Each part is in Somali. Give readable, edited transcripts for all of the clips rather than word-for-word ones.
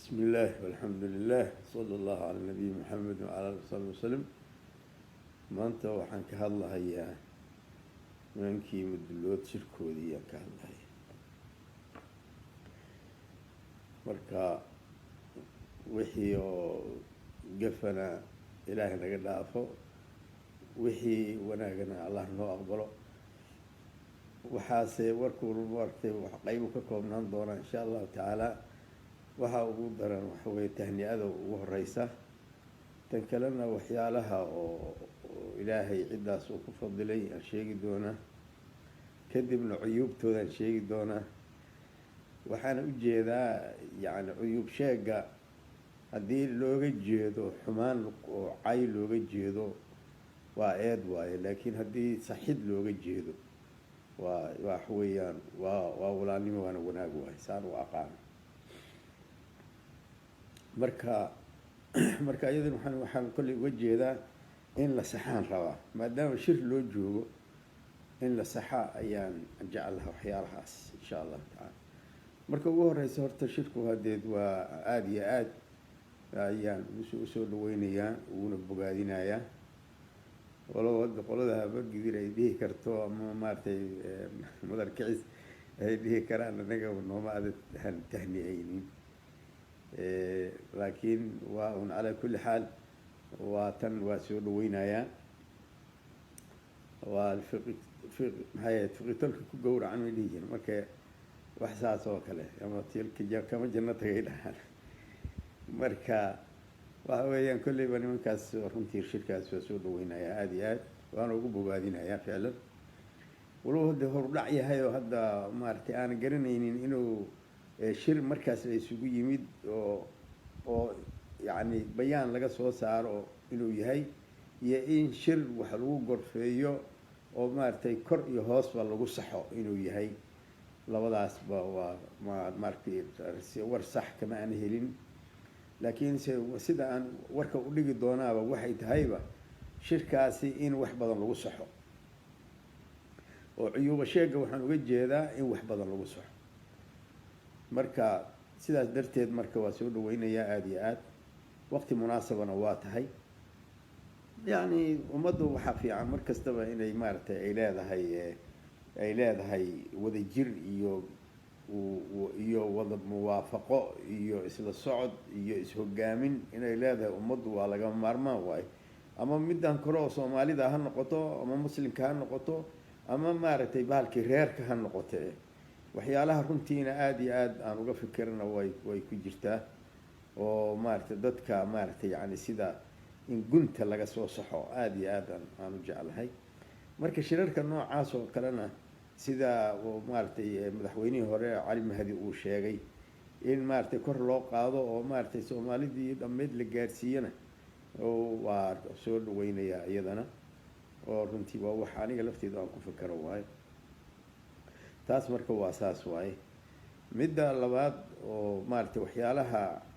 بسم الله والحمد لله صلى الله على النبي محمد وعلى آله وصحبه وسلم maanta waxaan ka hadlahayaa nimankii mudullood shirkoodii ayaan ka hadlahaya marka wixii oo gafana ilaahay naga dhaafo wixii wanaagana allah noo aqbalo waxaase warkuu maartay wax qayb ka koobnaan doona insha Allah taala waxa ugu daran waxa weeye tahni'ada ugu horeysa tan kalena waxyaalaha oo ilaahay cidaas uu ku fadilay aan sheegi doona kadibna cuyubtooda aan sheegi doona waxaan u jeedaa yaani cuyub sheega hadii looga jeedo xumaan oo cay looga jeedo waa eed waaye laakiin hadii saxid looga jeedo waa wax weeyaan waa walaalnimo waana wanaag waaye saan u aqaan marka iyaduna waxaan kulli uga jeedaa in la saxaan rabaa maadaama shir loo joogo in la saxa ayaan jecelahay waxyaalahaas insha Allah taala marka ugu horeysa horta shirku hadeed waa aad iyo aad ayaan soo dhaweynayaa una bogaadinayaa walaal qolada habargidir ay dhihi karto ama maartay madar kicis ay dhihi karaan anaga nooma aad tahniyeeynin laakiin waa un ala kulli xaal واتن واسود وينايا والفقه هاي فقتلك كجور عن وليين مركا وحساس وكله يوم تلك جا كم جنة غيرها مركا وهو كل بني من كاس ورمتير شركة واسود وينايا عاديات وأنا أقول بقادين يا فعلا ولو هذا هو رعي هاي وهذا مارتي أنا قرنين إنه شر مركز يسوي يمد أو يعني بيان laga soo saaro inuu yahay iyo in shir wax lagu gorfeeyo oo maartay kor iyo hoos ba lagu saxo inuu yahay labadaas ba waa maartay war sax kama aan helin laakiin sida aan warka u dhigi doonaaba waxay tahayba shirkaasi in wax badan lagu saxo oo cuyuba sheega waxaan uga jeedaa in wax badan lagu saxo marka sidaas darteed marka waa soo dhaweynayaa aad iyo aad وقت مناسبة نواتهاي يعني ومدو وحفي عن مركز تبع إنه إمارة إيلاد هاي وذا جر إيو وضع موافقة إيو إسل الصعد إيو إسهو قامن إنه إيلاد ومدو على قام مرمى واي أما مدان كرو صومالي ده هالنقطة أما مسلم كهالنقطة أما مارة بالك غير كهالنقطة وحيالها كنتينا آدي آد أنا وقف فكرنا واي كجرته oo maartay dadka maartay yaani sida in gunta laga soo saxo aad iyo aad aan u jecelahay marka shirarka noocaas oo kalena sida maartay madaxweynihii hore Cali Mahdi uu sheegay in maartay kor loo qaado oo maartay Soomaalidii dhameed la gaarsiiyana oo waa soo dhaweynaya iyadana oo runtii waa wax aniga lafteedu aan ku fikiro waay taas marka waa saas waay midda labaad oo maartay waxyaalaha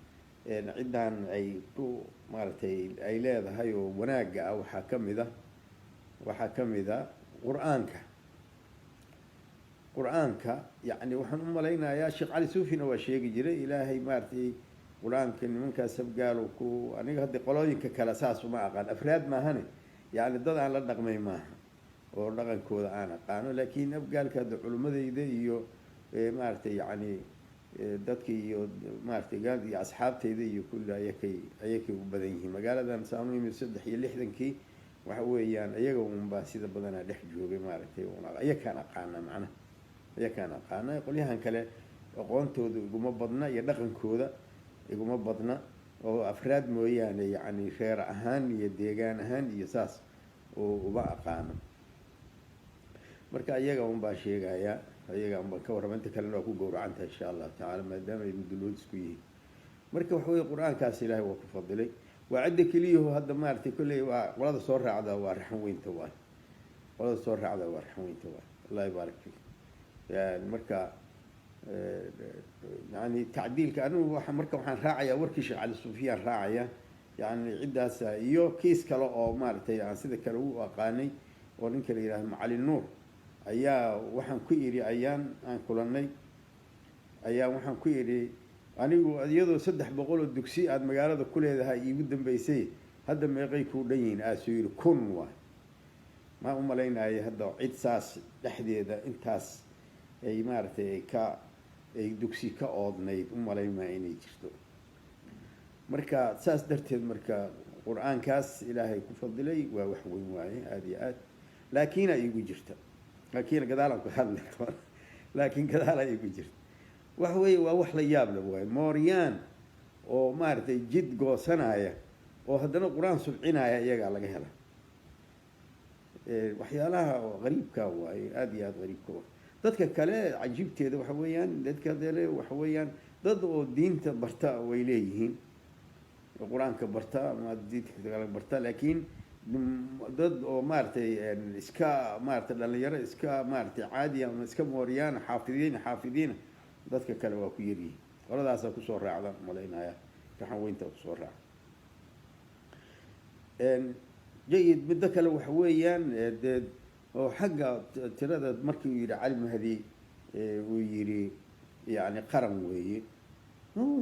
ciidan ay ku maartay ay leedahay oo wanaaga waxa kamida quraanka yaani waxaan u maleynayaa Sheekh Ali Suufina waa sheegi jiray ilaahay maartay quraanka nimanka sabgaalo ku aniga hadda qolooyinka kala saas uma aqaan afraad ma ahane yaani dad aan la dhaqmay maaha oo dhaqankooda aan aqaano laakiin afgaalka culimadeyda iyo maartay yaani dadkii iyo maartay gaadi asxaabteyda iyo kulli ayakay u badan yihiin magaaladan saamiyay 63kii waxa weeyaan ayaga uunba sida badan dhex joogay maartay ayakaan aqaana qoliyahan kale aqoontooda iguma badna iyo dhaqankooda iguma badna oo afraad mooyaan yaani reer ahaan iyo deegaan ahaan iyo saas oo uba aqaano marka ayaga uunba sheegaya ayaga aan ka warramanta kalena ku gowracanta insha Allah taala maadaama ay mudullood isku yihiin marka wax weey quraankaas Ilaahay waa ku fadilay waa cid kaliya hadda maartay kulay waa qolada soo raacda waa raxan weynta waa qolada soo raacda waa raxan weynta waa Allah yibaarak fiik marka يعني تعديل كأنه مركب حن راعية وركش على الصوفيان راعية يعني عدة سايو كيس كلا أو مارتي عن سيد كلو وقاني ونكر إلى معالي النور أيا وحن كيري أيان عن كلني أيا وحن كيري anigu iyadoo 300 oo dugsi aad magaalada ku leedahay iigu dambeysay hadda meeqay ku dhan yihiin aasoo yiri kun waa ma u malaynayo hadda cid saas dhexdeeda intaas ay maartay ay dugsi ka oodnayd u malaynaa inay jirto marka saas darteed marka quraankaas ilaahay ku fadilay waa wax weyn waaye aad iyo aad laakiin ay igu jirta laakiin gadaalan ku hadlay laakiin gadaal ay igu jirta wax weey waa wax la yaab leh waaye mooriyaan oo maartay jid goosanaya oo haddana quraan subcinaya iyaga laga hela waxyaalaha qariibka waaye aad iyo aad qariibka dadka kale cajiibteeda waxa weeyaan dadka kale waxa weeyaan dad oo diinta barta way leeyihiin quraanka barta ama diinta kale barta laakiin dad oo maartay iska maartay dhalinyaro iska maartay caadi ama iska mooriyaan xaafidiin dadka kale waa ku yiri qoladaas ku soo raacdan malaynaya waxaan weynta ku soo raac جيد بدك لو حويان oo xagga tirada markii uu yiri cali mahdi uu yiri yani qaran weeye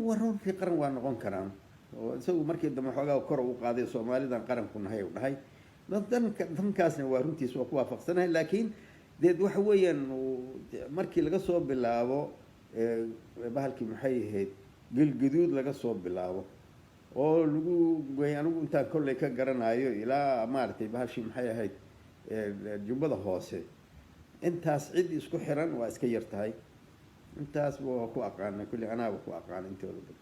waroon fi qaran waa noqon karaan oo isagu markii dambe xoogaa kor u qaaday Soomaalidan qaran ku nahay u dhahay dankaasna waa runtiis waa ku waafaqsanahay laakiin deed waxa weeyaan markii laga soo bilaabo bahalkii maxay ahayd galgaduud laga soo bilaabo oo lagu anigu intaan kolley ka garanayo ilaa maartay bahalkii maxay ahayd jubbada hoose intaas cid isku xiran waa iska yartahay intaas waa ku aqaan kulli anaaba ku aqaan intooda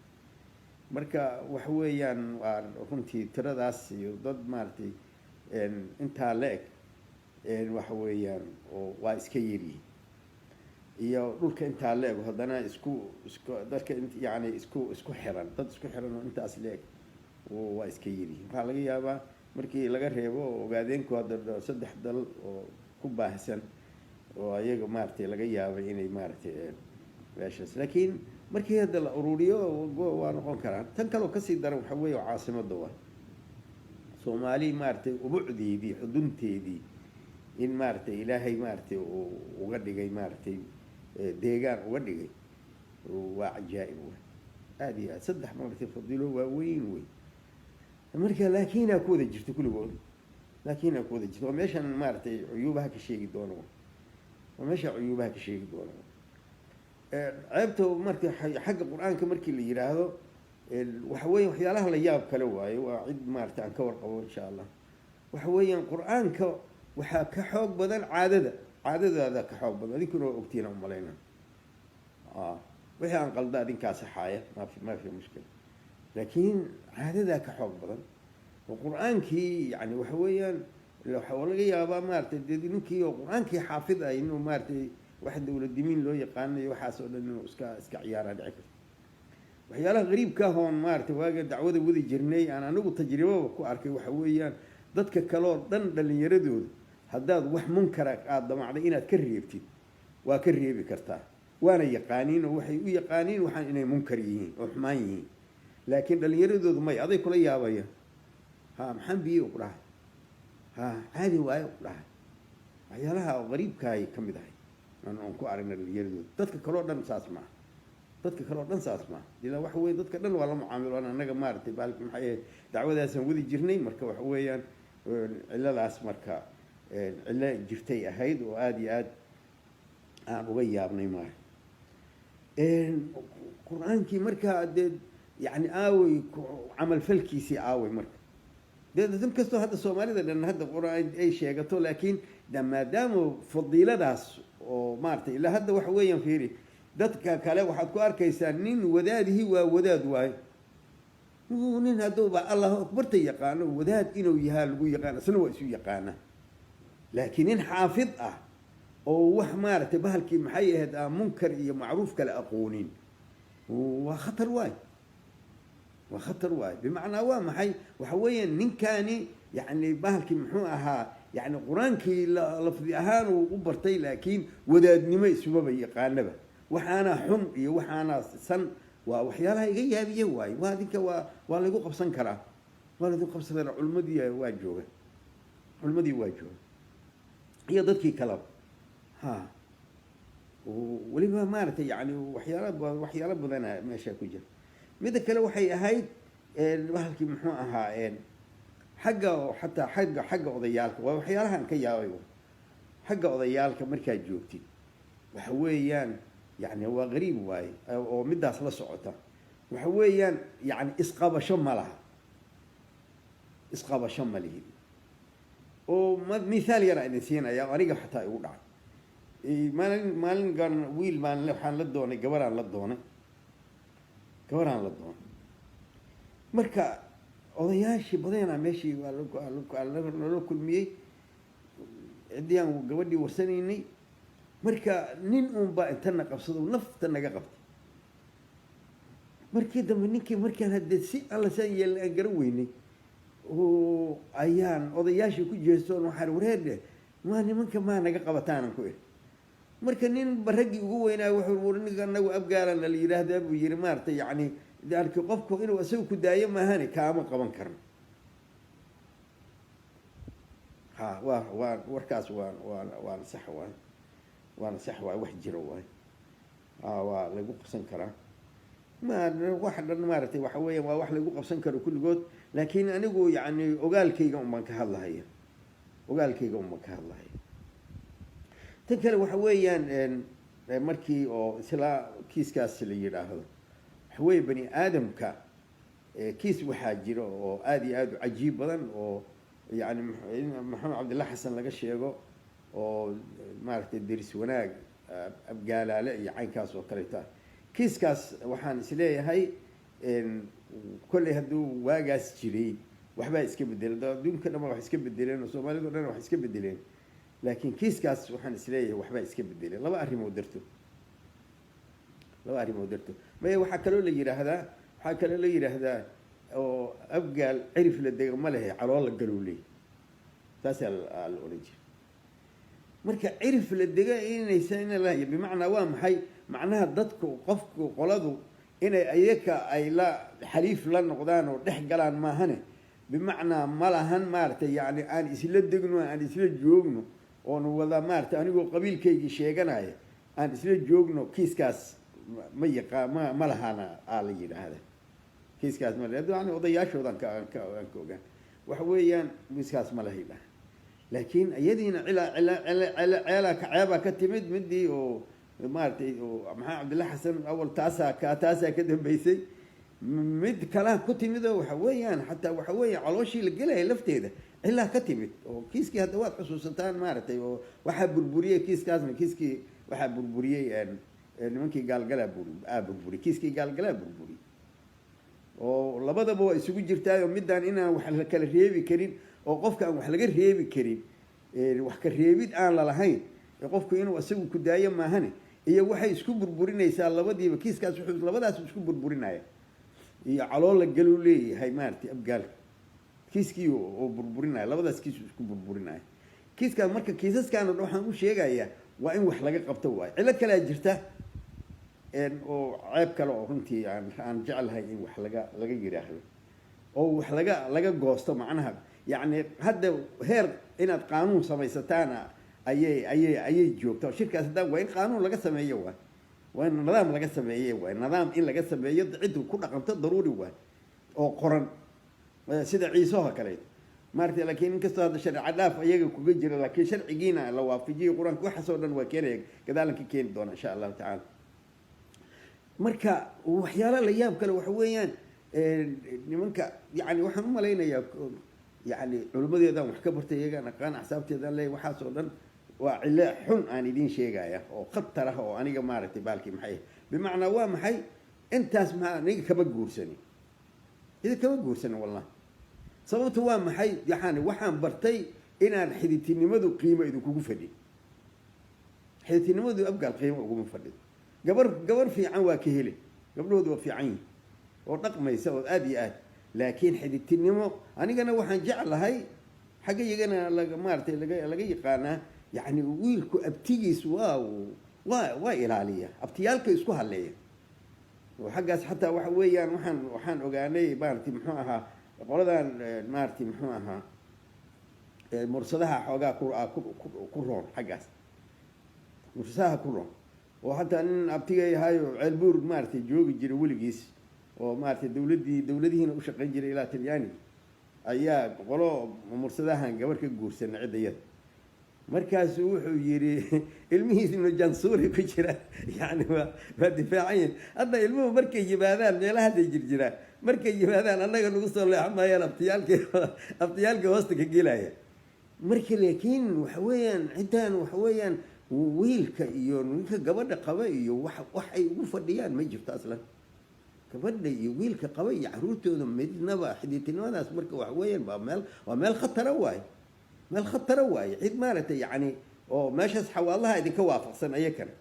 marka wax weeyaan waa runtii tiradaas iyo dad maartay inta leeg wax weeyaan oo waa iska yiri iyo dhulka inta leeg hadana isku dadka yani isku xiran dad isku xiran intaas leeg oo waa iska yiri waxa laga yaabaa markii laga reebo ogaadeenku hadda 3 dal oo ku baahsan oo ayaga maartay laga yaabay inay maartay meeshaas laakiin markii hadda la ururiyo waa noqon karaan tan kale oo ka sii daran waxa weeye caasimada waa Soomaali maartay ubucdeedii xudunteedii in maartay ilaahay maartay uga dhigay maartay deegaan uga dhigay waa ajaa'ib aad iyo 3 martay fadilo waa weyn marka laakiin ku wada jirto kulligood laakiin ku wada jirto meeshan maartay cuyubaha ka sheegi doono meesha cuyubaha ka sheegi doono ceebto markii xagga quraanka markii la yiraahdo waxa weeye waxyaalaha la yaab kale waaye waa cid maartay aan ka warqabo insha Allah waxa weeyaan quraanka waxa ka xoog badan caadada ka xoog badan idinkuna ogtiina u maleeyna wixii aan qalda idinka saxaaya ma fi mushkil laakiin caadada ka xoog badan quraankii yani waxa weeyaan waxa laga yaabaa maartay ninkii quraankii xaafid ay inuu maartay wax dawladdiin loo yaqaanayo waxa soo dhan inuu iska ciyaaraan dhici karto waxyaalaha qariibka hoon maartay waaga dacwada wadi jirnay aan anigu tajribo ku arkay waxa weeyaan dadka kale oo dhan dhalinyaradooda haddaad wax munkar aad damacday inaad ka reebtid waa ka reebi kartaa waana yaqaaniin oo waxay u yaqaaniin waxaan inay munkar yihiin oo xumaan yihiin laakiin dhalinyaradoodu may aday kula yaabaya maxaan biyo u dhahay caadi waayo u dhahay waxyaalaha qariibka ay ka mid ahay aan ku aragnay dhalinyaradooda dadka kale oo dhan saas ma dadka kale oo dhan saas ma ilaa wax weey dadka dhan waa la mucaamiloon anaga maartay baalkii maxay dacwadaas aan wadi jirnay marka wax weeyaan ciladaas marka cilla jirtay ahayd oo aad iyo aad aan uga yaabnay maar quraankii marka يعني آوي عمل فلكيسي آوي مرك ده كستو هذا الصومالي ده لأن هذا قرآن أي شيء قلته لكن لما داموا فضيلة داس ومارتي إلا هذا وحويا فيري ده كلا واحد كوار كيسانين وداده ووداد واي ونين هذا الله أكبر تيقان وداد إنه يهال ويقان سنو يسوي يقانه لكن إن حافظه أو وح مارتي بهالكي محي هذا منكر معروف كلا أقونين وخطر واي وخطر واي بمعنى وامحي وحويا نكاني يعني بهلكي محوها يعني قرانكي لفظي اهان وبرتي لكن ودادني ما سبب يقانبه وحانا حم iyo waxaana san waa waxyaalaha iga yaabiye waay waadinka waa lagu qabsan karaa waa lagu qabsan culmadii waa jooga iyo dadkii kala weliba maaragtay yani waxyaalo badana meesha ku jira. midda kale waxay ahayd bahalkii muxuu ahaa xagga odayaalka waa waxyaalahan ka yaabay xagga odayaalka markaad joogtid waxa weeyaan yani waa qariib waaye oo midaas la socota waxa weeyaan yani isqabasho ma laha isqabasho ma lihin oo mithaal yar idin siinaya aniga xataa igu dhacay maalin wiil baan waxaan la doonay gabaraan la doonay marka odayaashii badanaa meeshii waa lala kulmiyey ciddii aan gabadhii warsanaynay marka nin uunbaa intana qabsado nafta naga qabtay markii dambe ninkii markaan haddee si alla saan yeelna aan garan weynay oo ayaan odayaashii ku jeestoon waxaan wareerdhe nimanka maa naga qabataanan ku iri marka nin ba raggii ugu weynaa wuxuu ninka anagu abgaalana la yidhaahdaa buu yihi maaragtay yani dalki qofku inuu isaga ku daayo maahane kaama qaban karno warkaas waana sax waay wax jiro waay waa lagu qabsan karaa wax dhan maaragtay waxa weeyaan waa wax lagu qabsan karo kulligood laakiin anigu yani ogaalkayga unbaan ka hadlahaya tan kale waxa weeyaan markii oo isla kiiskaas la yidhaahdo waxa weeye bani aadamka kiis waxaa jira oo aada iyo aada u cajiib badan oo yani maxamed cabdillah xasan laga sheego oo maaragtay deris wanaag abgaalaale iyo caynkaas oo kaleta kiiskaas waxaan isleeyahay kolley hadduu waagaas jiray waxbaa iska bedeleen adduunka dhan wax iska bedeleen oo soomaalida o dhan wax iska bedeleen laakiin kiiskaas waxaan isleeyahay waxbaa iska bedeleen laba arrimood darto maya waxaa kaloo la yidhaahdaa oo abgaal cirif la dega ma lehe caloola galowley taasaa la odhan jira marka cirif la dega inaysan bimacnaa waa maxay macnaha dadka qofku qoladu inay ayaka ay la xaliif la noqdaan oo dhex galaan maahane bimacnaa ma lahan maaragtay yani aan isla degno aan isla joogno oon wada maaragtay anigoo qabiilkaygii sheeganaya aan isla joogno kiiskaas ma lahaana la yidhaahda kiiskaas ma yani odayaashoodan aan ka ogaan waxa weeyaan kiiskaas ma laha yidhaha laakiin iyadiina ceebaa ka timid midii oo maaragtay oo maxamed cabdillah xasan awal taasaa ka dambeysay mid kalaa ku timid oo waxa weeyaan xataa waxa weeyaan calooshii la gelaya lafteeda cilaa ka timid oo kiiskii hadda waad xusuusataan maaragtay oo waxaa burburiyey kiiskaasna kiiskii waxaa burburiyey nimankii gaalgalaa burburi kiiskii gaalgalaa burburi oo labadaba waa isugu jirtaayo midaan inaan wax la kala reebi karin oo qofka aan wax laga reebi karin wax ka reebid aan lalahayn qofku inuu isagu ku daayo maahane iyo waxay isku burburinaysaa labadiiba kiiskaas wuxuu labadaas isku burburinaya iyo caloola galuu leeyahay maaragtay abgaalka kiiskii oo burburinaya labadaas kiis isku burburinaya kiiskaas marka kiisaskaana waxaan u sheegayaa waa in wax laga qabto waayo cillo kalea jirta oo ceeb kale oo runtii aan jeclahay in wax laga yidhaahdo oo wax laga goosto macnaha yacni hadda heer inaad qaanuun samaysataana ayay joogta shirkaas haddaan waa in qaanuun laga sameeyo waay waa in nidaam laga sameeye waay nidaam in laga sameeyo ciddu ku dhaqanto daruuri waay oo qoran sida ciisoha kaleeto maaragtay laakiin inkastoo hadda sharci dhaaf ayaga kuga jira laakiin sharcigiina la waafajiyo qur-aanka waxaasoo dhan waa keenaya gadaalan ka keeni doona insha allahu tacaala marka waxyaala la yaab kale waxa weeyaan nimanka yani waxaan u malaynayaa yani culimmadeedaan wax ka bartay iyagaan aqaan axsaabteedaan leeyahy waxaasoo dhan waa cilo xun aan idiin sheegaya oo khatar ah oo aniga maaragtay baalkii maxay bimacnaa waa maxay intaas maa aniga kama guursanin wallahi sababtu waa maxay yani waxaan bartay inaan xididtinimadu qiimo idinkugu fadhin xididtinimadu abgaal qiimo uguma fadhin gabar fiican waa ka heli gabdhahoodu waa fiican yihin oo dhaqmaysa oo aada iyo aad laakiin xididtinimo anigana waxaan jeclahay xagga iyagana maaragtay laga yaqaanaa yani wiilku abtigiis waa ilaaliya abtiyaalka isku haleeya oo xaggaas xataa waxa weeyaan waxaan ogaanay maaragtay muxuu ahaa qoladan maaragtay muxuu ahaa mursadaha xoogaa ku roon xaggaas mursadaha ku roon oo hataa nin abtiga yahayo ceelbuur maaragtay joogi jiray weligiis oo maaragtay dowladihiina u shaqayn jiray ilaa talyaani ayaa qolo mursadahan gabar ka guursanay ciddayada markaasuu wuxuu yidhi ilmihiisinu jansuuri ku jira yani waa difaacayin hadda ilmuhu markay yimaadaan meelaha hadday jirjiraan markay yimaadaan annaga nagu soo leexmayaan abtiyaalkii hoosta ka gelaya marka laakiin waxa weeyaan ciddan waxa weeyaan wiilka iyo ninka gabadha qaba iyo wax ay ugu fadhiyaan ma jirto aslan gabadha iyo wiilka qaba iyo caruurtooda midnaba xidhiidhnimadaas marka waxa weeyaan waa meel khatara waaye meel khatara waaye cid maaragtay yani oo meeshaas xawaalaha idinka waafaqsan ayakana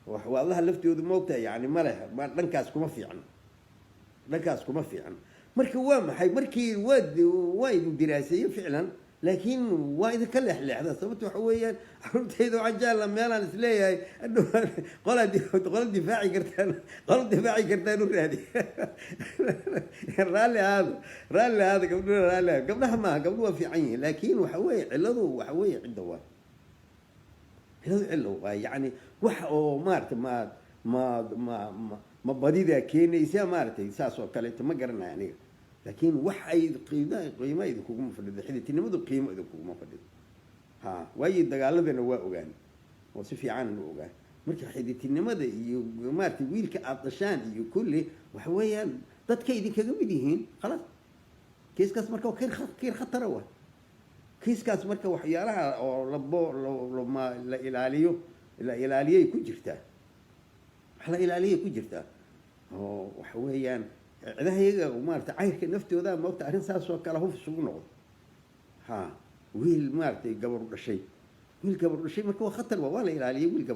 oo xawaalaha laftoodu moogtahay yani ma leh dhankaas kuma fiicno marka waa maxay markii waa idin diraaseeye ficlan laakiin waa idinka leexleexda sababta waxa weeyaan caruurtayda waxaan jecla meelaan isleeyahay qola difaaci kartaan u raadi raalli ahaado gabdhuha raalli ahaado gabdhaha maaha gabdhu waa fiican yihiin laakiin waxa weeye cilladu waxa weeye cidda waa cillo waa yani wax oo maaragtay ma badida keenaysa maaragtay saas oo kaleeto ma garanayo aniga laakiin wax ay qiimo idinkuguma fadhido xidhiidhnimadu qiimo idinkuguma fadhido waayo dagaaladana waa ogaan oo si fiican u ogaan marka xidhiidhnimada iyo maaragtay wiilka aad dhashaan iyo kulli waxa weeyaan dadka idinkaga mid yihiin khalaas kiiskaas marka kiir khatara waa kiiskaas marka waxyaalaha oo la ilaaliyay ku jirtaa wax la ilaaliyay ku jirtaa oo waxa weeyaan cidaha iyaga maaragtay cayrka naftooda moogta arrin saas oo kale huf isugu noqdo wiil maaragtay gabar dhashay marka waa khatar waa la ilaaliyay wiil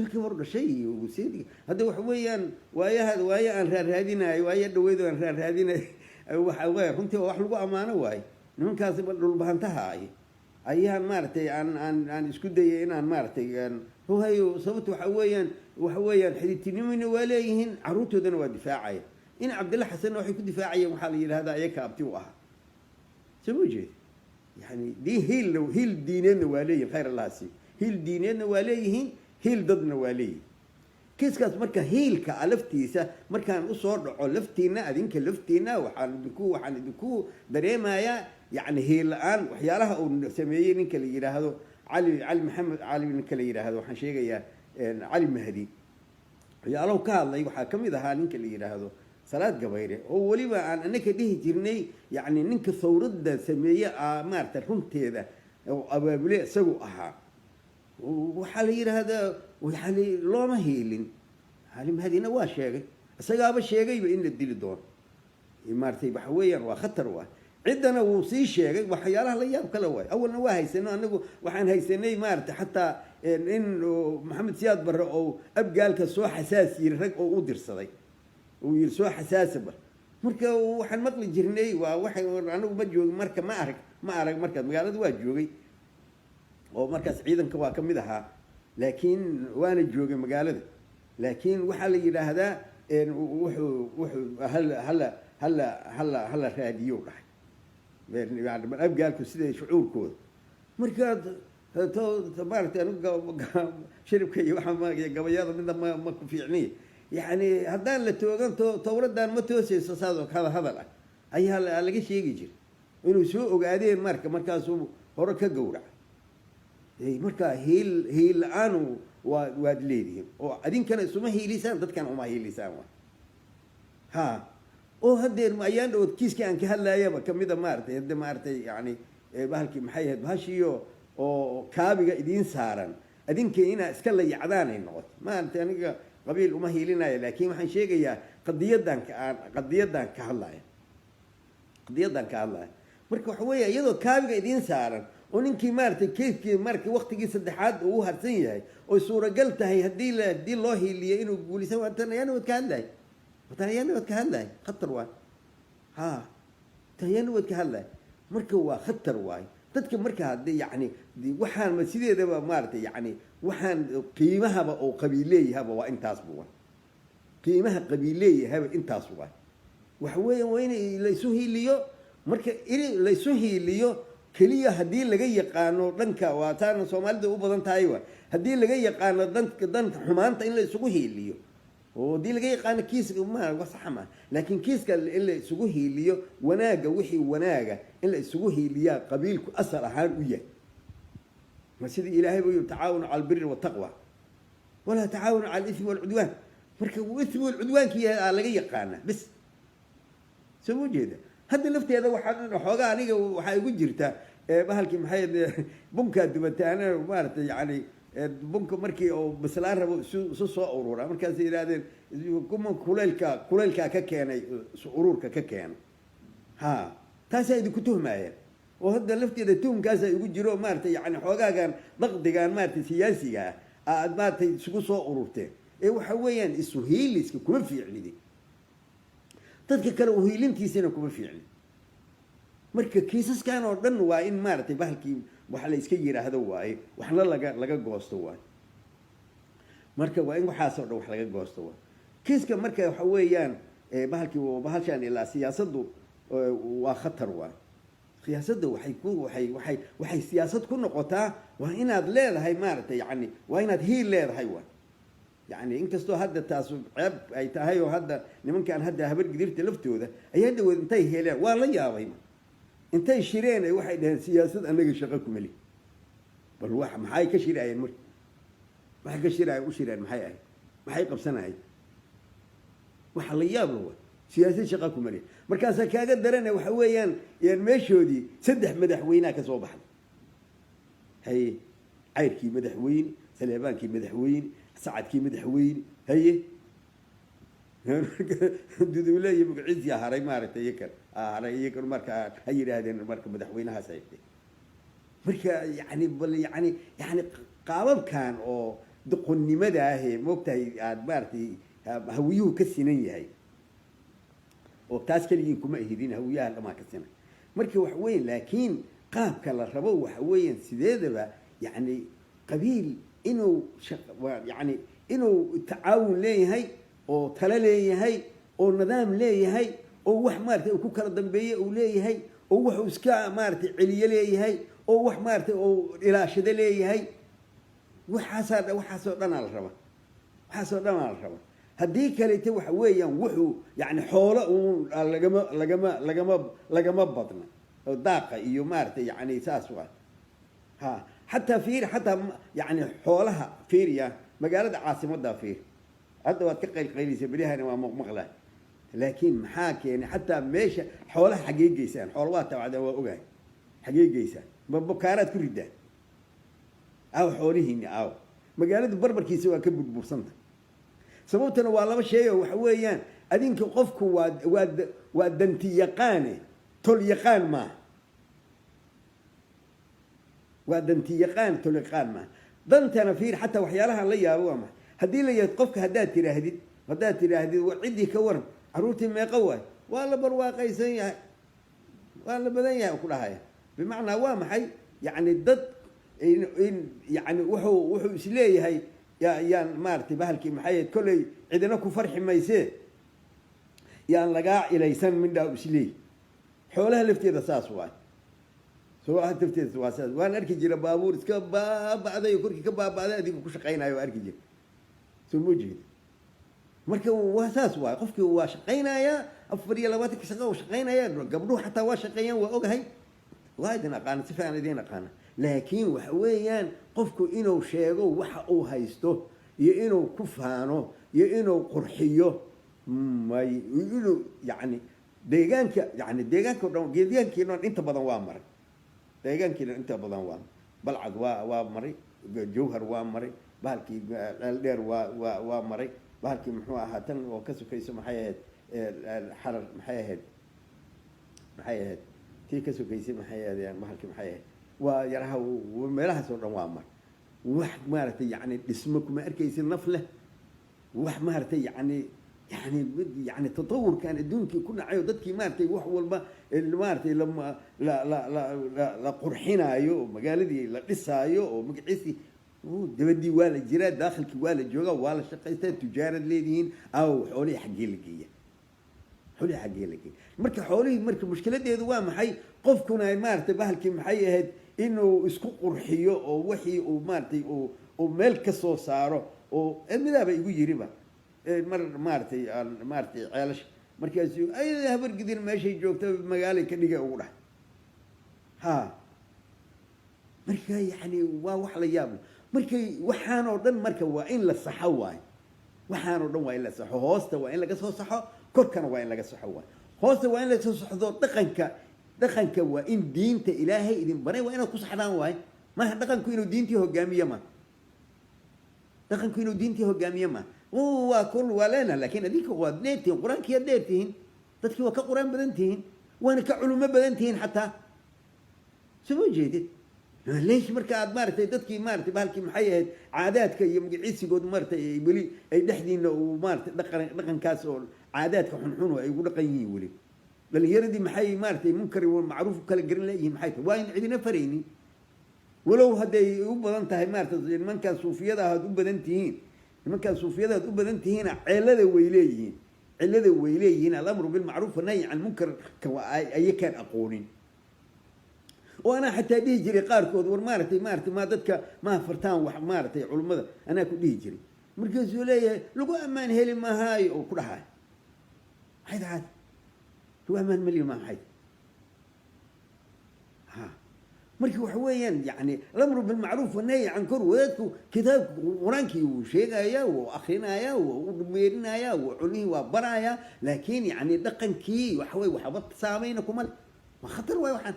gabar dhashay iyo guseedi hadda waxa weeyaan waaye aan raadinayo waaye dhaweyd aan raadinayo waxa weeye runtii wax lagu ammaano waaye nimankaasi dhulbahantaha ayaan maaragtay aan isku dayay inaan maaragtay hayo sababta waxa weeyaan xidhiidhnimona waa leeyihiin caruurtoodana waa difaacaya in cabdilla xasanna waxay ku difaacayeen waxaa la yidhahdaa ayaka abti u ahaa soo ma jeed yani hiil diineedna waa leeyihin khayr allahasi hiil diineedna waa leeyihiin hiil dadna waa leeyihin kiiskaas marka hiilka laftiisa markaan usoo dhaco laftiina adinka laftiina waxaan idinku dareemayaa yani hiil la-aan waxyaalaha uu sameeyey ninka la yidhaahdo cali maxamed cali ninka la yidhaahdo waxaan sheegayaa cali mahdi waxyaalahu ka hadlay waxaa ka mid ahaa ninka la yidhaahdo salaad gabayre oo weliba aan anaka dhihi jirnay yani ninka thawradda sameeye maarata runteeda oo abaabule isagu ahaa waxaa la yidhaahdaa yani looma hiilin cali mahdina waa sheegay isagaaba sheegayba in la dili doono maaragtay waxa weeyaan waa khatar waa ciddana wuu sii sheegay waxyaalaha la yaab kale waayo awalna waa haysano anagu waxaan haysanay maaragtay xataa in maxamed siyaad barre oo abgaalka soo xasaas yiri rag oo u dirsaday uu yiri soo xasaasaba marka waxaan maqli jirnay waa waxay anagu ma joogin marka ma arag markaas magaalada waa joogay oo markaas ciidanka waa ka mid ahaa laakiin waana joogay magaalada laakiin waxaa la yidhaahdaa wuxuu hala raadiyo dhahay abgaalku sida shucuurkooda markaad maaragtay shiribka iyo waxaa gabayada midna ma ku fiicniy yani haddaan la toogan towradan ma tooseyso saas oo hadal ah ayaa laga sheegi jiray inuu soo ogaadeen markaasuu hore ka gowraca markaa hiil la-aan waad leedihiin oo adinkana isuma hiilisaan dadkana uma hiilisaan oo hadeer ayaan dhawood kiiskii aan ka hadlayaba kamida maaratay hadda maaratay yani bahalkii maxay ahayd bahashiyo oo kaabiga idiin saaran adinka inaa iska layacdaanay noqoto maaragtay aniga qabiil uma hiilinaya laakiin waxaan sheegayaa qadiyadan ka hadlaya marka waxa weeya iyadoo kaabiga idiin saaran oo ninkii maaratay keeskii marka waqtigii saddexaad uu harsan yahay oo suuragal tahay haddii loo hiiliyo inuu guulisan waatanayaanawad ka hadlay khatar waay tayaanawad ka hadlay marka waa khatar waay dadka marka hadii yani waxaan sideedaba maaratay yani waxaan qiimahaba oo qabiileeyahaba waa intaasba waa qiimaha qabiileeyahaba intaas waay waxa weeya waa in laysu hiiliyo marka in laysu hiiliyo keliya haddii laga yaqaano dhanka waa taana soomaalida u badan tahay waa haddii laga yaqaano danka xumaanta in la isugu hiiliyo oo haddii laga yaqaano kiiska ma wasaxa ma laakiin kiiska in la isugu hiiliyo wanaaga wixii wanaaga in la isugu hiiliyaa qabiilku asal ahaan u yahay ma sidii ilaahay buu tacaawunu cala albirri wattaqwa wala tacaawunu cala alithmi walcudwaan marka ithmi walcudwaanki laga yaqaana bis soo ma jeeda hadda lafteeda waxaa xoogaa aniga waxaa igu jirta bahalkii maxay bunkaa dubataana maaragtay yani bunka markii oo bislaan rabo isu soo urura markaasay yidhahdeen kuma kuleylkaa ka keenay ururka ka keenay ha taasaa idinku tuhmaayeen oo hadda lafteeda tuhmkaasaa igu jiro maaragtay yani xoogaagan daqdigan maaragtay siyaasiga ah aad maaragtay isugu soo ururteen waxa weeyaan isu hiiliska kuma fiicnidi dadka kale uhiilintiisana kuma fiicni marka kiisaskan oo dhan waa in maaragtay bahalkii waxa la iska yiraahdo waaye waxna laga goosto waaye marka waa in waxaasoo dhan wax laga goosto waaye kiiska marka waxa weeyaan bahalkii bahashaan ilaa siyaasaddu waa khatar waaye siyaasadda waxay siyaasad ku noqotaa waa inaad leedahay maaragtay yani waa inaad hiil leedahay waaye يعني inkastoo hadda taas ceeb ay tahay oo hadda nimankan hadda habar gidirta laftooda ay hadda intay heleen waa la yaabay intay shireen ay waxay dhaheen siyaasad anaga shaqo ku mali bal wax maxay ka shirayeen mar waxa ka shirayeen u shireen maxay qabsanayeen waxa la yaab loo siyaasad shaqo ku mali markaas kaaga daranay waxa weeyaan yaan meeshoodii saddex madaxweyne ka soo baxay hay cayrkii madaxweyne saleebaankii madaxweyne سعدكي مدحوين هي دودوله يبقى يا هراي مارته يكر هراي يكر مركا هي هذين مركا مدحوينها سايبتي مركا يعني يعني قابب كان او دقنimada ah moogtahay aad maartay hawiyuhu ka sinan yahay oo taas kaliya kuma ahidin hawiyaha lama ka sinan markii wax weyn laakiin qaabka la rabo waxa weeyaan sideedaba yani qabiil inuu yani inuu tacaawun leeyahay oo tala leeyahay oo nidaam leeyahay oo wax maartay uu ku kala dambeeyo uu leeyahay oo wax uu iska maartay celiye leeyahay oo wax maartay oo ilaashada leeyahay waxaasoo dhan la raba haddii kaleete waxa weeyaan wuxuu yani xoolo uun lagama badna oo daaqa iyo maartay yani saas waa ha حتى فير حتى يعني حولها فيريا مقالة عاصمة فير هذا واتقل قيلي سبريها أنا مغلى لكن محاك يعني حتى ماشي حولها حقيقي سان حولها تبع وقاي حقيقي سان ببكارات كل ده أو حولهن أو مقالة بربر كيسوا كبد بورسنت سبوتنا والله شيء وحويان أدينك قفك ودنتي يقاني تل يقان ما ودنتي يقان تلقان ما دنتنا فير حتى وحيالها لا يابوا ما هدي لي يتقفك هدات تراهدي وعدي كورم عروتي ما يقوى ولا برواقي سيئة ولا بدنيا كلها بمعنى وامحي يعني ضد إن يعني وحو سليه هي يا مارتي بهالكي محي كل عندنا كفرح ما يصير يعني لقاع إلى يسن من ده سليه حولها لفتي رصاص واحد سواء تفتي سواسات وانا اركي جرا بابور كباب بعد يكركي كباب بعد ادي ku shaqeynaayo arki jir soo mujid marka waa saas waa qofkii waa shaqeynaya 24 shaqo shaqeynaya gabdhuhu xataa waa shaqeeyaan waa ogahay waadina qaan si fiican idin qaan laakiin waxa weeyaan qofku inuu sheego waxa uu haysto iyo inuu ku faano iyo inuu qurxiyo may inuu yani deegaanka dhan geediyaankiina inta badan waa maray deegaankiina inta badan waa balcad waa maray jawhar waa maray bahalkii dheer waa maray bahalkii muxuu ahaa tan oo ka sokayso maxay ahayd xarar maxay ahayd tii ka sokaysay maxay ahayd bahalkii maxay ahayd waa yaraha meelahaas oo dhan waa mar wax maaragtay yani dhismo kuma arkaysid naf leh wax maaragtay يعني تطور كان الدنيا كنا عيو ضدكي مارتي وح والما مارتي لما لا قرحنا أيو مقالدي لا قصة أيو مقعسي دبدي ولا جراد داخل كوالا جوجا ولا شقيتين تجار الليدين أو حولي حقي لقية حولي حقي لك مركي حولي مركي مشكلة دي دوا محي قفكنا مارتي بهالكي محي هاد إنه اسكو قرحيو أو وحي أو مارتي أو ملك صو صارو أو إملا بيجي يريبا مارتي عالش مركزيو أي هبر قدير ماشي جوكتا مقالي كنيجا أوله ها مركي يعني واحد ليابو مركي وحانو دن مركي وإن للصحواي وحانو دن وإن للصحو هوستا وإن لقصو صحو كركنا وإن لقصو صحوا هوستا وإن لقصو صحو دقنك وإن دينت إلهي إذن بني وإن لقصو صحدان واي ما دقنكو إنو دينتي هو قامية ما دقنكو إنو دينتي هو قامية ما هو كل ولنا لكن هذيك هو دينتين قرآن كي دينتين تدكي وكقرآن بدنتين وأنا كعلوم بدنتين حتى سمو جيدي ليش مركا مارتي تدكي مارتي بهالكي محيد عاداتك يوم عيسى قد مارتي يقولي أي دحدين ومارتي دقن كاسول عاداتك حنحنوا يقول قيي ولي بل يردي محي مارتي منكر والمعروف كلا قرن ليه محيته وين عندنا فريني ولو هذا يبغى أنت هاي مارتي من كان صوفيا ده هاد بدنتين من كان صوفيا ده بدنتين علة ويليين الأمر بالمعروف والنهي عن المنكر أي كان أقولين وأنا حتى ديجري قاركود ورمارتي ما دتك ما فرتان ومارتي علوم أنا كنت ديجري مركز ولاية لقوا أمان هلي ما هاي وكل هاي هيدا عاد لقوا أمان ملي ما هاي ها مركز وحويا يعني الأمر بالمعروف والنهي عن كل ويدكو كتاب ورانكي وشيء يا وأخينا يا ودميرنا يا وعلي وبرايا لكن يعني دقن كي وحوي وحبط سامينكم ما خطر ويوحد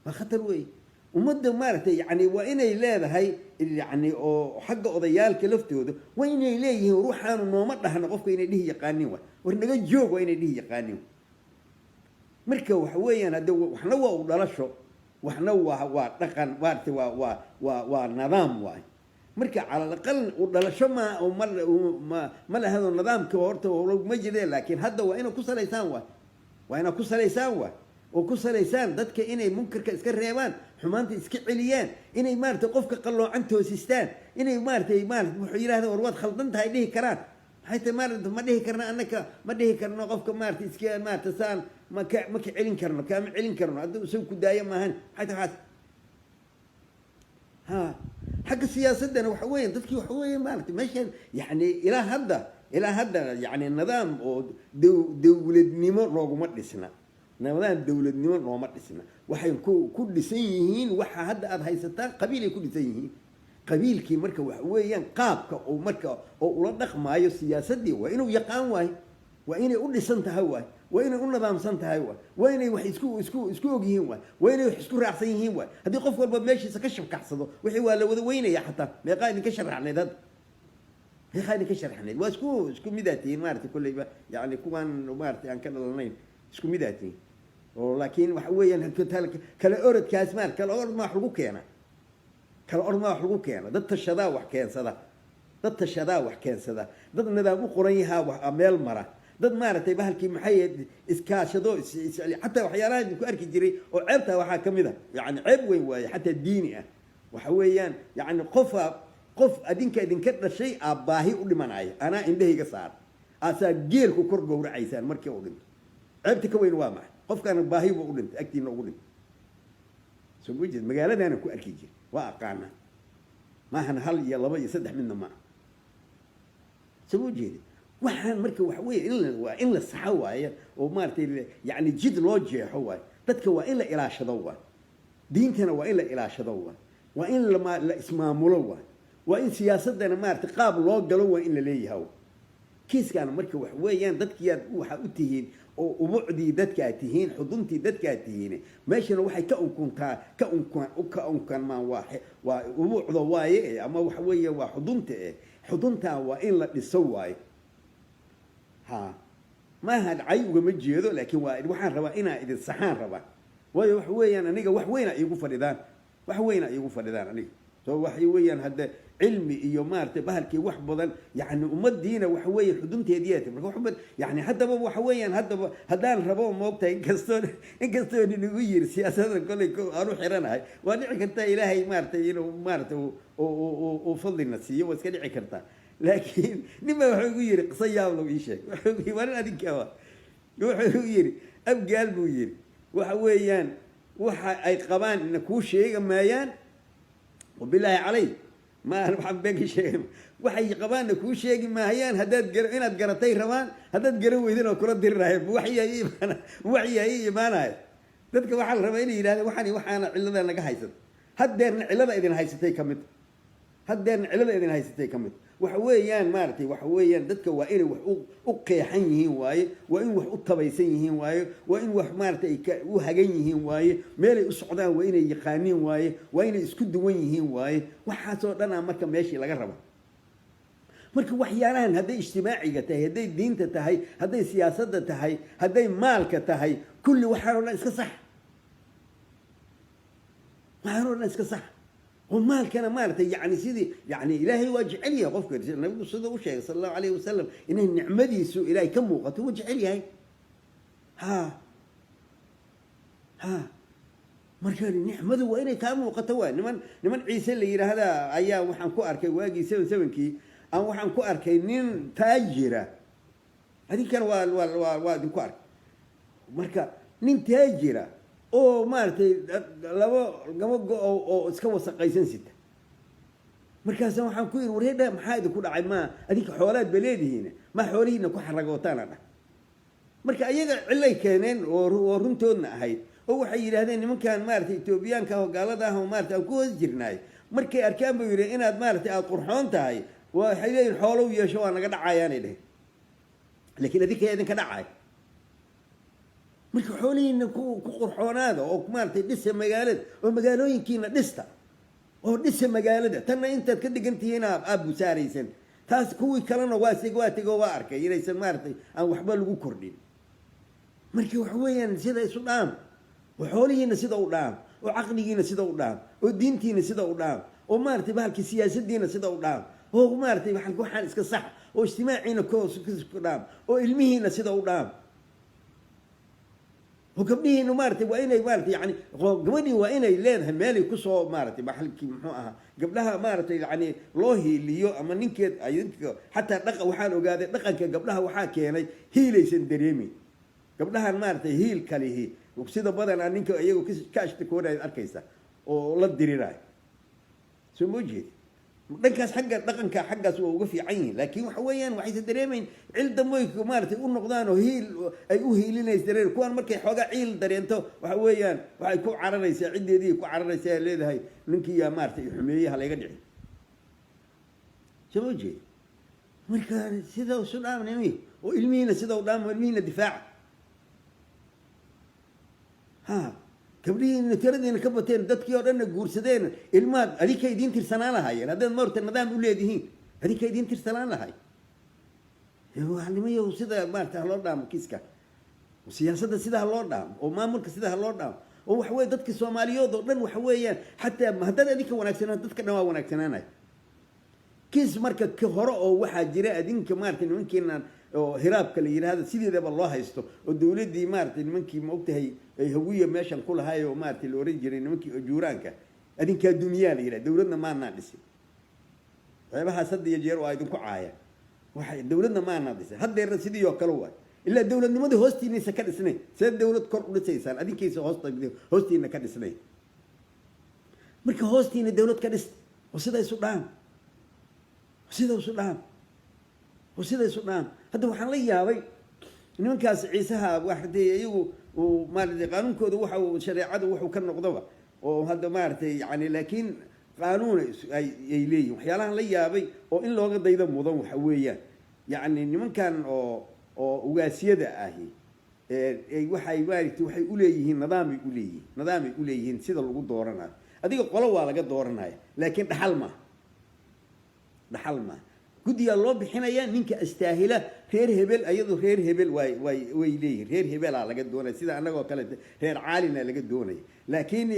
ما خطر وي ومدة مارتي يعني وإن إلى هاي يعني حق قضيال كلفته وإن إليه روحان ونومر لها نقف إن إليه يقانيوا ورنجا جوج وإن إليه يقانيوا مركب وحويا هذا وحنا ودلشوا وحنا ودقن وارتي ونظام واي مركب على الأقل ودلشوا ما له هذا النظام كورته ولو مجدي لكن هذا وإنه كسر لسان واي وإنه كسر لسان واي وكسر لسان ضدك إني منكر كإسكر ريبان حمانت إسكع عليان إني مارت قفك قلوا عنته سيستان إني مارت محيرة هذا ورواد خلطنت هاي ليه كران حيث مارت ما ليه كرنا أنك ما ليه كرنا قفك مارت إسكع مارت سان ما علين كرنا كام علين كرنا أدو سوق دايم ما هن حيث ها حق السياسة ده وحوين ضدك وحوين مارت ماشي يعني إلى هذا يعني النظام دولة نمر رغم السنة نظام دولة نمر رغم السنة وحين كل سيهين وح هذا هيستان قبيلة كل سيهين قبيل كي مركب وحوين قابك أو مركب أو لدخ ما هي السياسة دي وإنه يقام واي وإنه يقول سنت هواي وإنه يقول نظام سنت هواي وإنه يوحي اسكو جهين واي وإنه يحسكو رعسيين واي هذي قف قلب ماشي سكشف كحصده وحوالي وين يا حتى ما قاعد نكشر عن ذا هي خلينا نكشر عن واسكو ميداتين مارتي كل يعني كمان مارتي عن كذا لنين اسكو ميداتين ولكن وحويا كلا أورد كاسمان كلا أورد ما حلقوك أنا كلا أورد ما حلقوك أنا ضد الشذا وحكين صدا ضد الشذا وحكين صدا ضد النظام قريها وعمل مرة ضد مارتي بهالكي محيد إسكاش ضو حتى وحيارات كأرك جري وعبتها وحاكم ذا يعني عيب وين حتى الديني وحويا يعني قف أدين كذا شيء أباهي ودي مناي أنا عنده قصار أساجيل كوكر جور عيسان مركي ودين عبتك وين وامع قف كان باهي وقولن أكتي نقولن سويت مقالة أنا كو أكيد واقعنا ما هل يلا ما يصدح منه ما سويت وحن مركب وحوي إلا الصحوة ومارتي يعني جد لوجه هو تتكوى إلا إلى شذوة دينتنا وإلا إلى شذوة وإلا ما لا اسمها ملوة وإن سياستنا مارتي قابل لوجلوة إلا ليه هو كيس كان مركب وحوي يعني تتكيا وحوتهين وبعدي دتكاتهين حضنتي دتكاتهين ماشي وحي كأن ما واحد وبعض واي أما وحوي حضنتها وإلا للسواي ها ما هاد عيوق مجيده لكن وحن ربا إنا إذا الصحان ربا وحويا أنا وحوينا يقول فردان أنا وحويا هذا علمي يومارت بهالكي وحبضن يعني أمدينا وحوي حدومتي دياتي وحبض يعني حتى بابو حويا هدان ربوا موقتها إنكستون نغير سياسة كل أروح إيران وأنا كنت إلهي مارت وفضل النسية وسكني عكرتها لكن نما وحوي قصيا ولا شيء وحوي وأنا أديك wuxuu yidhi abgaal buu yidhi waxa weeyaan waxa ay qabaan ina kuu sheega maayaan wabilaahi calay ma waxaan beegi sheegay waxay qabaanna kuu sheegi maayaan haddaad inaad garatay rabaan haddaad garan weydin oo kula dirirahay waxyaay imaanaya dadka waxaa la rabaa inay yidhahdeen waxaana cillada naga haysan haddeerna cillada idin haysatay ka mid haddeerna cillada idin haysatay ka mid waxa weeyaan maaragtay waxa weeyaan dadka waa inay wax u qeexan yihiin waaye waa in wax u tabaysan yihiin waaye waa in wax maaragtay u hagan yihiin waaye meelay u socdaan waa inay yaqaaniin waaye waa inay isku duwan yihiin waaye waxaasoo dhan marka meeshii laga raba marka waxyaalahan hadday ijtimaaciga tahay hadday diinta tahay hadday siyaasadda tahay hadday maalka tahay kulli waxaan oo dhan iska sax waxaan oo dhan iska sax ومالكنا مالته يعني سيدي يعني إلهي واجعليها قفك النبي صلى الله عليه وسلم إن النعمة سوء إلهي كم وقت واجعليها ها مركان النعمة وين كم وقت وين نمن عيسى اللي يرى هذا أيام وحن كوارك واجي سوين كي أو وحن كوارك نين تاجرة هذه كان واد كوارك مركا نين تاجرة oo maartay laba gabo oo iska wasaqaysan sita markaas waxaan ku yiri wareeda maxaa idin ku dhacay ma adinka xoolaad baleedihiina ma xoolihiina ku xaragootaana marka ayaga cilay keeneen oo runtoodna ahayd oo waxay yiraahdeen nimankan maartay Itoobiyaanka oo gaalada ah oo maartay ku hoos jirnay markay arkaan buu yiri inaad maartay aad qurxoon tahay waxay leeyihiin xoolo u yeesho waa naga dhacayaan idin laakiin adinka idinka dhacay marka xoolihiina ku qurxoonaada oo maartay dhisa magaalada oo magaalooyinkiina dhista oo dhisa magaalada tanna intaad ka dhigantihiin aad busaaraysan taas kuwii kalena waa sigwaatiga waa arkay inaysan maartay aan waxba lagu kordhin markii wax weeyaan sida isu dhaam oo xoolihiina sida u dhaam oo caqligiina sida u dhaam oo diintiina sida u dhaam oo maartay bahalkii siyaasadiina sida u dhaam oo maartay waxaan iska sax oo ijtimaaciina ku dhaam oo ilmihiina sida u dhaam وقبليه إنه مارتي وإنه مارتي يعني قبلي وإنه لينها مالي كسو مارتي بحلكي محوها قبلها مارتي يعني لوهي اللي يو أما نينك حتى دقة وحاله قاعد دقة قبلها وحاكي يعني هي ليس دريمي قبلها مارتي هي الكليه وكسيده بدل أن نينك أيوه كاش تكون أركيسة ولا تدري راي شو موجود دنكاس حقا دقنكا حقاس وقفي عين لكن وحويان وحيث دريمين عيل دمويك مارتي ونقدان وهيل اي وهيلين يسدرين كوان مركي خوغا عيل درينتو وحويان waxay ku cararaysaa cideedii ku cararaysaa leedahay ninkii yaa maartay xumeeyaha laga dhicin soo marka sida u sunaamnimi oo ilmihiina sida u dhaamo ilmihiina difaac قبلين تردين كبتين دتكي ودنا جورسدين الماد هذيك يدين ترسلان هاي هذا مرت النظام ولادهين هذيك يدين ترسلان هاي هو علمية وسيدا مارت هالور دام كيسكا وسياسة سيدا هالور دام وما ملك سيدا هالور دام وحوي دتك الصوماليات ضمن وحويا حتى ما هذا هذيك وناكسنا دتك نوا وناكسنا هاي كيس مركز كهراء وواحد جراء دين كمارت ممكن هراب كلي هذا سيدي ده بالله يستو والدولة دي مارت ممكن موقتها هوية ماشان كل هاي ومارت الأوريجيني ممكن أجورانك أدين كدنيا لي دولتنا ما نادسي بها صد يجير وايد كعاية واحد دولتنا ما نادسي هذا الرصيد يوكلوه إلا الدولة نمد هوستي نسكت سنة سيد دولة كوربريت سيسان أدين كيس هوستي نكت سنة مرك هوستي الدولة كدست وسيدا السودان وسيدا السودان وسيدا السودان هذا وحنا ليا إنه كاس عيسها واحد يجوا وما ادري قانون كذا وحو شريعته وحو كان نقضبه وهذا مارتي يعني لكن قانون يليه وحيالها ليابي وإن لو قد يذم موضوع حوية يعني إن من كان وقاسية أهي وحي مارتي وحي يقوليه نظام يقوليه سيد اللي قد دورنا هذيك قلوا على قد دورنا لكن دحلمه قدي الله بحنايا منك استاهله غير هبل ايضا غير هبل ويليه غير هبل على قد دونا سيده انا وكلت غير عالنا لقد دوني لكن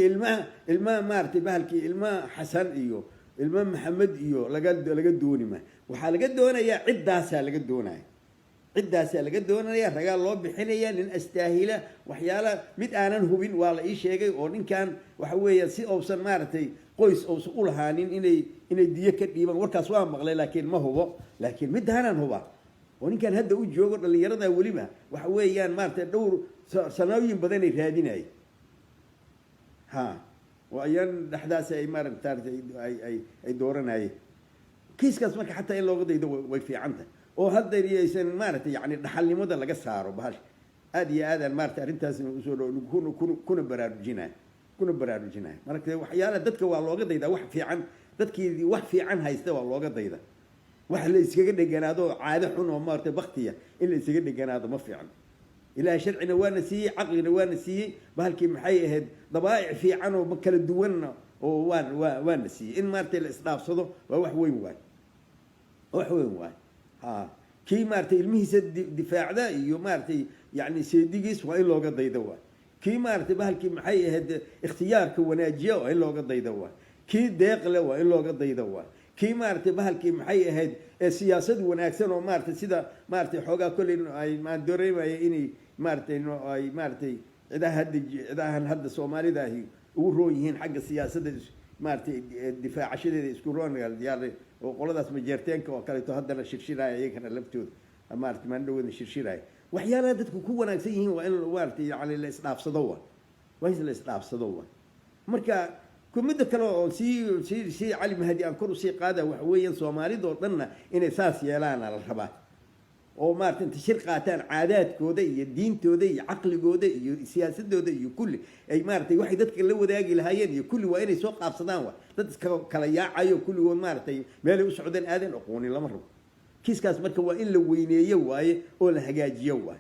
الماء مارتي بهلكي الماء حسن ايو الماء محمد ايو لقد دوني ما وحا لقد دونا يا عداسا لقد دونا يا رجال الله بحنايا لن استاهله وحياله مد aanan hubin waa la ii sheegay oo ninkan waxa weeye si oosan maartay qoys oo u lahaanin inay diye ka dhiiban warkaas waa maqlay laakiin ma hubo laakiin mid aanan huba ونكان هذا وجهه اللي يرضى وليبها وحويان مارت دور سنوين بدني راديناي ها وأيان الأحداث أي مارت تارت أي دورنا أي كيس كاس مرك حتى إلا وقت يدو في عنده وهذا يسن مارت يعني الحل مدة لقى صاروا بهاش هذه هذا المارت أنت كون برارجينا كون برارجينا مرك وحيانا دتك والله وقت يدا وح في عن دتك وح في عن هيستوى الوقت يدا wax la iskaga dhiganaado caado xun oo maartay waqtiga in la iskaga dhiganaado ma fiican ilaa sharcina waana siiyay aqlina waana siiyay bahalkii maxay ahayd dabaa'ic fiican oo kala duwan oo waana siiyay in maartay la isdhaafsado waa wax weyn waay ha kii maartay ilmihiisa difaacda iyo maartay yani seedigiis waa in looga daydo waay kii maartay bahalkii maxay ahayd ikhtiyaarka wanaajiyo waa in looga daydo waay kii deeqle waa in looga daydo waay kii maartay bahalkii maxay ahayd siyaasad wanaagsan oo maartay sida maartay xoogaa kulay ay ma dareemay inay maartay ay maartay ciidahan hadda Soomaalida ahi ugu roon yihiin xagga siyaasadda maartay difaacashadeeda isku roongal diyaar oo qoladaas ma jeerteenka oo kale to haddana shirshiraay iyagana laftooda maartay ma dhawada shirshiraay waxyaalaha dadku ku wanaagsan yihiin waa in maartay yani la isdhaafsado waa in la isdhaafsado marka كمدة كلام سي علي مهدي أنكر سي قادة وحويا صومالي دور ضنا إن أساس يلان على الرباط أو مارتن تشير قاتان عادات كودي الدين كودي عقل كودي سياسة كودي كل أي مارتي واحد يذكر لو داقي الهايين كل وين يسوق أبصدان تذكر كليا عيو كل وين مارتي مالي وسعودين آذن أقوني لمرة كيس كاس مركب وين لو وين يواي ولا حاجات يواي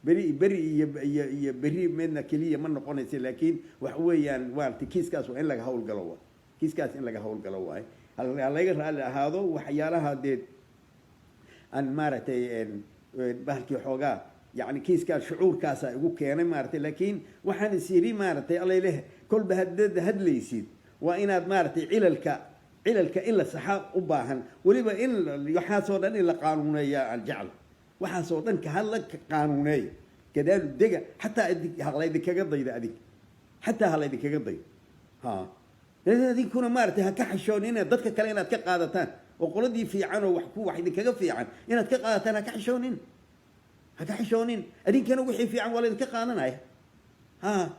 بري مننا كلية من نقونيس لكن وحويان وارتي كيس كاس وين لقى هول قلوة كيس كاس إن لقى هول قلوة هلا يقرأ هذا وحيالها ديد أن مارتي بحكي حوجا يعني كيس كاس شعور كاسة يقول كيان مارتي لكن وحن سيري مارتي الله له كل بهدد هدلي يسيد وإن مارتي على الك إلا صحاب أباهن ولبا إن يحاسون إلا قانونية الجعل وحاسوطن كهلك قانوني كذلك دقة حتى هلا يدك قضي ذا أديك حتى هلا يدك قضي ها لأن هذه كنا مارتها كحشونين ضدك كلينا كقادتان وقلدي في عنه وحكو واحد كجف في عن إن كقادتان كحشونين كحشونين أديك كانوا وحي في عن ولا كقاننا ها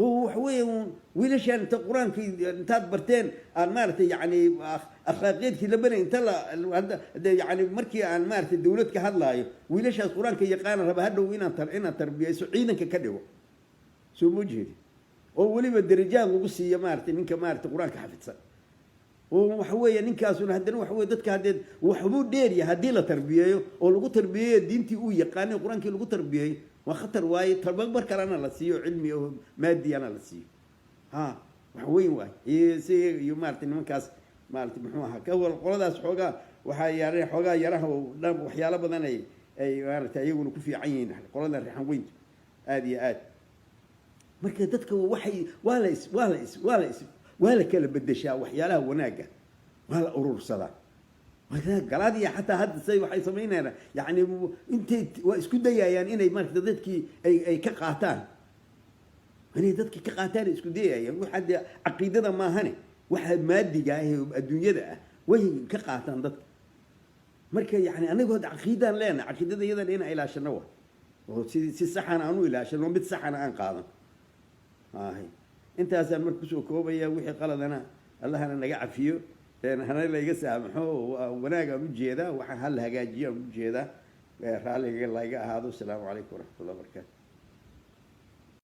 هو حوي وليش أنت قرآن في أنت برتين المارت يعني أخلاقيات كذا بني أنت لا يعني مركي عن مارت الدولة كهذا وليش القرآن كي يقال رب هذا وين أنت تربية سعيدا ككذا سو مجهد أولي بالدرجات وقصي يا مارت منك مارت القرآن كحفظ وحوي إنك أصلا هذا وحوي ضدك هذا وحبود ديري هذه لا تربية أو لقو تربية دينتي ويقاني القرآن كي لقو تربية وخطر وايد تربك بركر أنا لسيو علمي أو مادي أنا لسيو ها وحوين واي يسي يمارتن من كاس مارت محوها كول قلدا سحوقا وحياري حوقا يراه وحيالا بدن أي مارت يقولوا كفي عين قلدا ريحان وين آدي marka dadka waxay wala kala bedeshaa waxyaalaha wanaaga wala urursada marka galaadiya xataa hadda say waxay sameynayaan yani intay isku dayayaan inay marka dadkii ay ka qaataan inay dadkii ka qaataan isku dayayaan waxa aqeedada ma ahane waxa maadiga ah adduunyada ah way ka qaataan dadka marka yani anagu hada aqeedan leena aqeedada iyada in ay ilaashano oo si saxan aanu ilaashano mid saxan aan qaadan أنت هذا المركز وكوبيا وحي قلدنا الله أنا نجع فيه لأن هنا اللي يسامحه وناجا مجيدا وحن هلا جاجيا مجيدا رالي الله هذا السلام عليكم ورحمة الله وبركاته.